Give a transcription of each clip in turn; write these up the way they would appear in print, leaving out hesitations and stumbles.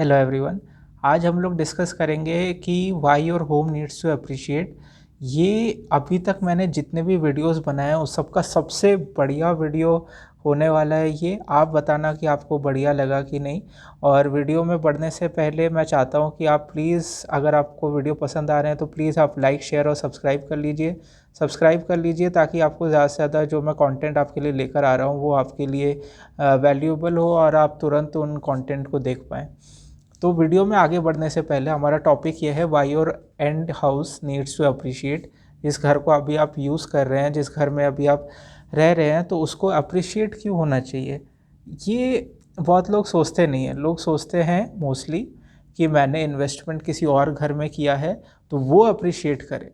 Hello everyone. आज हम लोग डिस्कस करेंगे कि why your home needs to appreciate. ये अभी तक मैंने जितने भी वीडियोस बनाए हैं उस सबका सबसे बढ़िया वीडियो होने वाला है। ये आप बताना कि आपको बढ़िया लगा कि नहीं। और वीडियो में बढ़ने से पहले मैं चाहता हूँ कि आप प्लीज़, अगर आपको वीडियो पसंद आ रहे हैं तो प्लीज़ आप लाइक शेयर और सब्सक्राइब कर लीजिए। ताकि आपको ज़्यादा से ज़्यादा जो मैं कंटेंट आपके लिए लेकर आ रहा हूँ वो आपके लिए वैल्यूएबल हो और आप तुरंत उन कंटेंट को देख पाएँ। तो वीडियो में आगे बढ़ने से पहले हमारा टॉपिक ये है why your and house needs to appreciate. जिस घर को अभी आप यूज़ कर रहे हैं, जिस घर में अभी आप रह रहे हैं, तो उसको अप्रिशिएट क्यों होना चाहिए। ये बहुत लोग सोचते नहीं हैं। लोग सोचते हैं मोस्टली कि मैंने इन्वेस्टमेंट किसी और घर में किया है तो वो अप्रिशिएट करे।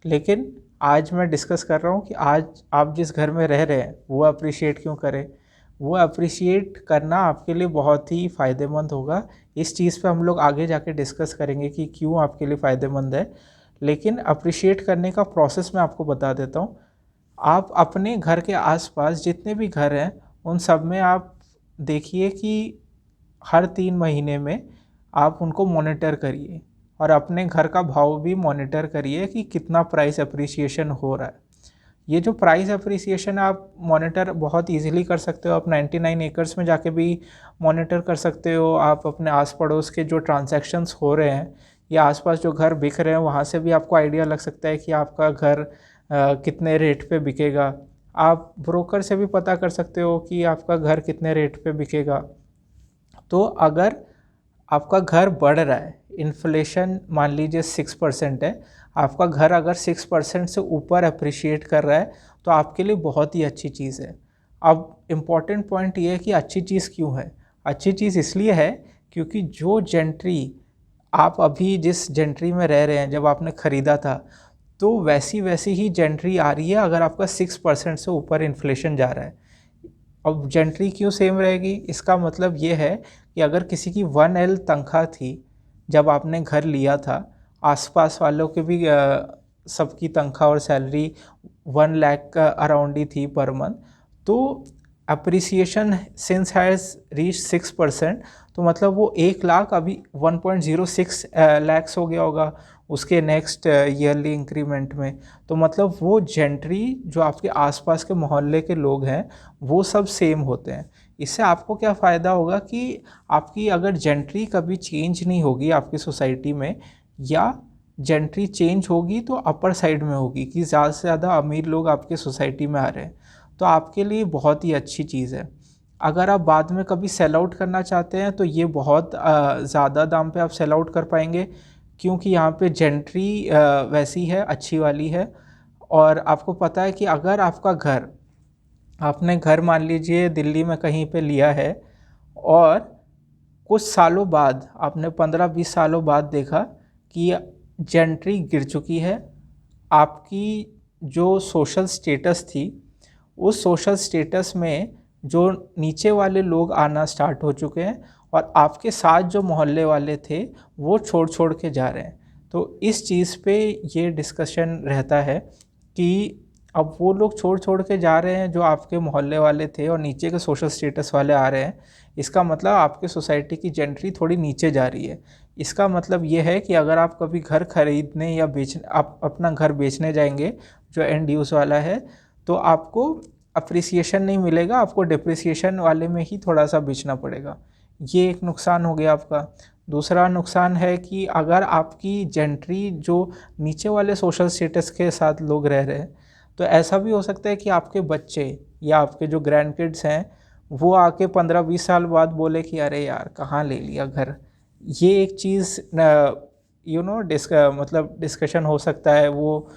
लेकिन आज मैं डिस्कस कर रहा हूँ कि आज आप जिस घर में रह रहे हैं वो अप्रिशिएट क्यों करें। वो अप्रिशिएट करना आपके लिए बहुत ही फ़ायदेमंद होगा। इस चीज़ पे हम लोग आगे जाके डिस्कस करेंगे कि क्यों आपके लिए फ़ायदेमंद है। लेकिन अप्रिशिएट करने का प्रोसेस मैं आपको बता देता हूँ। आप अपने घर के आसपास जितने भी घर हैं उन सब में आप देखिए कि हर 3 महीने में आप उनको मॉनिटर करिए और अपने घर का भाव भी मॉनिटर करिए कि कितना प्राइस अप्रिसिएशन हो रहा है। ये जो प्राइस अप्रिसिएशन आप मॉनिटर बहुत इजीली कर सकते हो। आप 99 एकर्स में जाके भी मॉनिटर कर सकते हो। आप अपने आस पड़ोस के जो ट्रांजैक्शंस हो रहे हैं या आसपास जो घर बिक रहे हैं वहाँ से भी आपको आइडिया लग सकता है कि आपका घर कितने रेट पे बिकेगा। आप ब्रोकर से भी पता कर सकते हो कि आपका घर कितने रेट पे बिकेगा। तो अगर आपका घर बढ़ रहा है, इन्फ्लेशन मान लीजिए 6% है, आपका घर अगर 6% से ऊपर अप्रिशिएट कर रहा है तो आपके लिए बहुत ही अच्छी चीज़ है। अब इम्पॉर्टेंट पॉइंट ये है कि अच्छी चीज़ क्यों है। अच्छी चीज़ इसलिए है क्योंकि जो जेंट्री आप अभी जिस जेंट्री में रह रहे हैं जब आपने ख़रीदा था तो वैसी वैसी ही जेंट्री आ रही है अगर आपका 6% से ऊपर इन्फ्लेशन जा रहा है। अब जेंट्री क्यों सेम रहेगी, इसका मतलब ये है कि अगर किसी की 1L तनख्वाह थी जब आपने घर लिया था, आसपास वालों के भी सबकी तनख्वाह और सैलरी 1 लाख का अराउंड ही थी पर मंथ, तो अप्रिसिएशन सिंस हैज़ रीच 6%, तो मतलब वो 1 लाख अभी 1.06 लैक्स हो गया होगा उसके नेक्स्ट ईयरली इंक्रीमेंट में। तो मतलब वो जेंट्री जो आपके आसपास के मोहल्ले के लोग हैं वो सब सेम होते हैं। इससे आपको क्या फ़ायदा होगा कि आपकी अगर जेंट्री कभी चेंज नहीं होगी आपकी सोसाइटी में, या जेंट्री चेंज होगी तो अपर साइड में होगी कि ज़्यादा से ज़्यादा अमीर लोग आपके सोसाइटी में आ रहे हैं, तो आपके लिए बहुत ही अच्छी चीज़ है। अगर आप बाद में कभी सेल आउट करना चाहते हैं तो ये बहुत ज़्यादा दाम पे आप सेल आउट कर पाएंगे क्योंकि यहाँ पे जेंट्री वैसी है, अच्छी वाली है। और आपको पता है कि अगर आपका घर, आपने घर मान लीजिए दिल्ली में कहीं पे लिया है और कुछ सालों बाद आपने 15-20 सालों बाद देखा कि जेंट्री गिर चुकी है, आपकी जो सोशल स्टेटस थी उस सोशल स्टेटस में जो नीचे वाले लोग आना स्टार्ट हो चुके हैं और आपके साथ जो मोहल्ले वाले थे वो छोड़ छोड़ के जा रहे हैं। तो इस चीज़ पे ये डिस्कशन रहता है कि अब वो लोग छोड़ छोड़ के जा रहे हैं जो आपके मोहल्ले वाले थे और नीचे के सोशल स्टेटस वाले आ रहे हैं। इसका मतलब आपके सोसाइटी की जेंट्री थोड़ी नीचे जा रही है। इसका मतलब ये है कि अगर आप कभी घर खरीदने या बेचने, आप अपना घर बेचने जाएंगे जो एंड यूज़ वाला है, तो आपको अप्रिसिएशन नहीं मिलेगा, आपको डिप्रिसिएशन वाले में ही थोड़ा सा बेचना पड़ेगा। ये एक नुकसान हो गया आपका। दूसरा नुकसान है कि अगर आपकी जेंट्री जो नीचे वाले सोशल स्टेटस के साथ लोग रह रहे हैं, तो ऐसा भी हो सकता है कि आपके बच्चे या आपके जो ग्रैंड किड्स हैं वो आके 15-20 साल बाद बोले कि अरे यार कहाँ ले लिया घर। ये एक चीज़ मतलब डिस्कशन हो सकता है। वो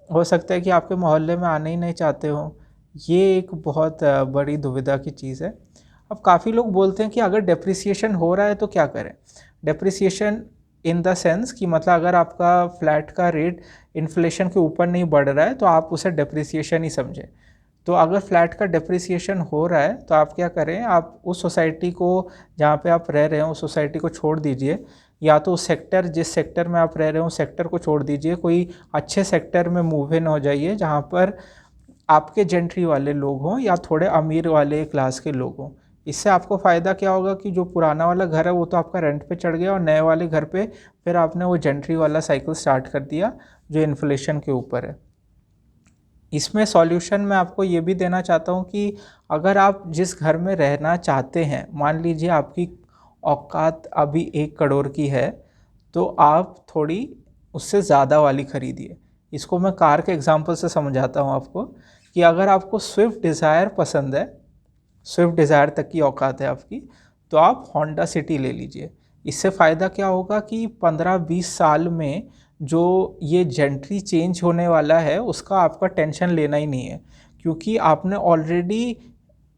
हो सकता है कि आपके मोहल्ले में आने ही नहीं चाहते हो। ये एक बहुत बड़ी दुविधा की चीज़ है। अब काफ़ी लोग बोलते हैं कि अगर डेप्रिसिएशन हो रहा है तो क्या करें। डेप्रिसिएशन इन द सेंस कि मतलब अगर आपका फ्लैट का रेट इन्फ्लेशन के ऊपर नहीं बढ़ रहा है तो आप उसे डेप्रिसिएशन ही समझें। तो अगर फ्लैट का डेप्रिसिएशन हो रहा है तो आप क्या करें, आप उस सोसाइटी को जहाँ पे आप रह रहे हो उस सोसाइटी को छोड़ दीजिए, या तो उस सेक्टर, जिस सेक्टर में आप रह रहे हो उस सेक्टर को छोड़ दीजिए, कोई अच्छे सेक्टर में मूव इन हो जाइए जहाँ पर आपके जेंट्री वाले लोग हों या थोड़े अमीर वाले क्लास के लोग हों। इससे आपको फ़ायदा क्या होगा कि जो पुराना वाला घर है वो तो आपका रेंट पे चढ़ गया और नए वाले घर पे फिर आपने वो जेंट्री वाला साइकिल स्टार्ट कर दिया जो इन्फ्लेशन के ऊपर है। इसमें सॉल्यूशन मैं आपको ये भी देना चाहता हूँ कि अगर आप जिस घर में रहना चाहते हैं, मान लीजिए आपकी औकात अभी 1 करोड़ की है, तो आप थोड़ी उससे ज़्यादा वाली खरीदिए। इसको मैं कार के एग्जांपल से समझाता हूँ आपको कि अगर आपको स्विफ्ट डिज़ायर पसंद है, स्विफ्ट डिज़ायर तक की औकात है आपकी, तो आप होंडा सिटी ले लीजिए। इससे फ़ायदा क्या होगा कि 15-20 साल में जो ये जेंट्री चेंज होने वाला है उसका आपका टेंशन लेना ही नहीं है, क्योंकि आपने ऑलरेडी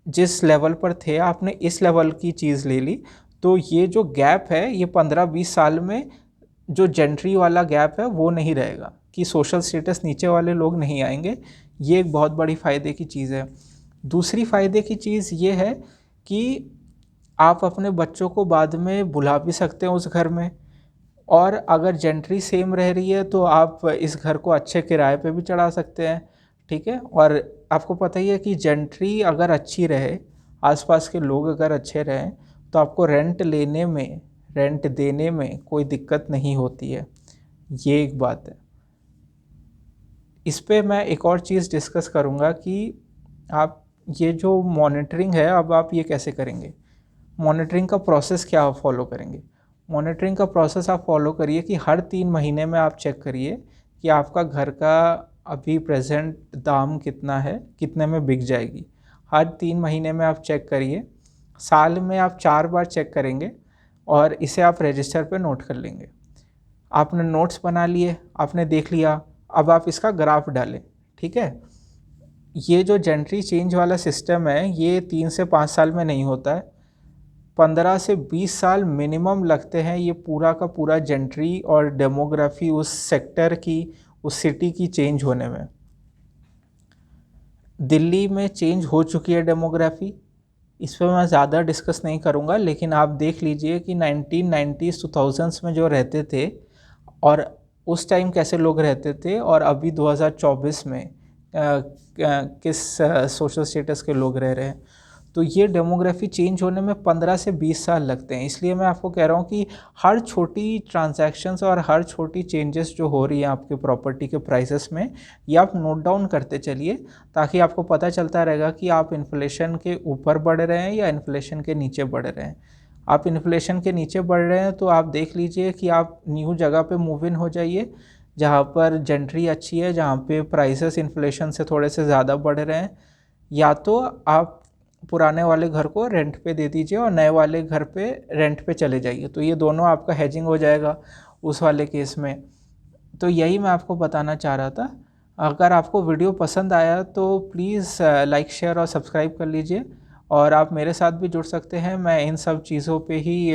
जिस लेवल पर थे आपने इस लेवल की चीज़ ले ली। तो ये जो गैप है ये 15-20 साल में जो जेंट्री वाला गैप है वो नहीं रहेगा कि सोशल स्टेटस नीचे वाले लोग नहीं आएंगे। ये एक बहुत बड़ी फ़ायदे की चीज़ है। दूसरी फ़ायदे की चीज़ ये है कि आप अपने बच्चों को बाद में बुला भी सकते हैं उस घर में, और अगर जेंट्री सेम रह रही है तो आप इस घर को अच्छे किराए पे भी चढ़ा सकते हैं। ठीक है, और आपको पता ही है कि जेंट्री अगर अच्छी रहे, आसपास के लोग अगर अच्छे रहें, तो आपको रेंट लेने में, रेंट देने में कोई दिक्कत नहीं होती है। ये एक बात है। इस पे मैं एक और चीज़ डिस्कस करूँगा कि आप ये जो मॉनिटरिंग है, अब आप ये कैसे करेंगे, मॉनिटरिंग का प्रोसेस क्या आप फॉलो करेंगे। मॉनिटरिंग का प्रोसेस आप फॉलो करिए कि हर 3 महीने में आप चेक करिए कि आपका घर का अभी प्रेजेंट दाम कितना है, कितने में बिक जाएगी। हर 3 महीने में आप चेक करिए। साल में आप 4 बार चेक करेंगे और इसे आप रजिस्टर पे नोट कर लेंगे। आपने नोट्स बना लिए, आपने देख लिया, अब आप इसका ग्राफ डालें। ठीक है, ये जो जेंट्री चेंज वाला सिस्टम है ये 3 से 5 साल में नहीं होता है, 15 से 20 साल मिनिमम लगते हैं ये पूरा का पूरा जेंट्री और डेमोग्राफी उस सेक्टर की, उस सिटी की चेंज होने में। दिल्ली में चेंज हो चुकी है डेमोग्राफी, इस पर मैं ज़्यादा डिस्कस नहीं करूँगा, लेकिन आप देख लीजिए कि 1990s 2000s में जो रहते थे और उस टाइम कैसे लोग रहते थे और अभी 2024 में किस सोशल स्टेटस के लोग रह रहे हैं, तो ये डेमोग्राफी चेंज होने में 15 से 20 साल लगते हैं। इसलिए मैं आपको कह रहा हूँ कि हर छोटी ट्रांजैक्शंस और हर छोटी चेंजेस जो हो रही है आपके प्रॉपर्टी के प्राइसेस में, ये आप नोट डाउन करते चलिए, ताकि आपको पता चलता रहेगा कि आप इन्फ्लेशन के ऊपर बढ़ रहे हैं या इन्फ्लेशन के नीचे बढ़ रहे हैं। आप इन्फ्लेशन के नीचे बढ़ रहे हैं तो आप देख लीजिए कि आप न्यू जगह पे मूव इन हो जाइए जहाँ पर जेंट्री अच्छी है, जहाँ पे प्राइसेस इन्फ्लेशन से थोड़े से ज़्यादा बढ़ रहे हैं, या तो आप पुराने वाले घर को रेंट पे दे दीजिए और नए वाले घर पे रेंट पे चले जाइए। तो ये दोनों आपका हेजिंग हो जाएगा उस वाले केस में। तो यही मैं आपको बताना चाह रहा था। अगर आपको वीडियो पसंद आया तो प्लीज़ लाइक शेयर और सब्सक्राइब कर लीजिए, और आप मेरे साथ भी जुड़ सकते हैं। मैं इन सब चीज़ों पे ही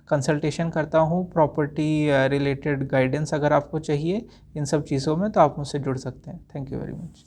कंसल्टेशन करता हूँ, प्रॉपर्टी रिलेटेड गाइडेंस अगर आपको चाहिए इन सब चीज़ों में तो आप मुझसे जुड़ सकते हैं। Thank you very much.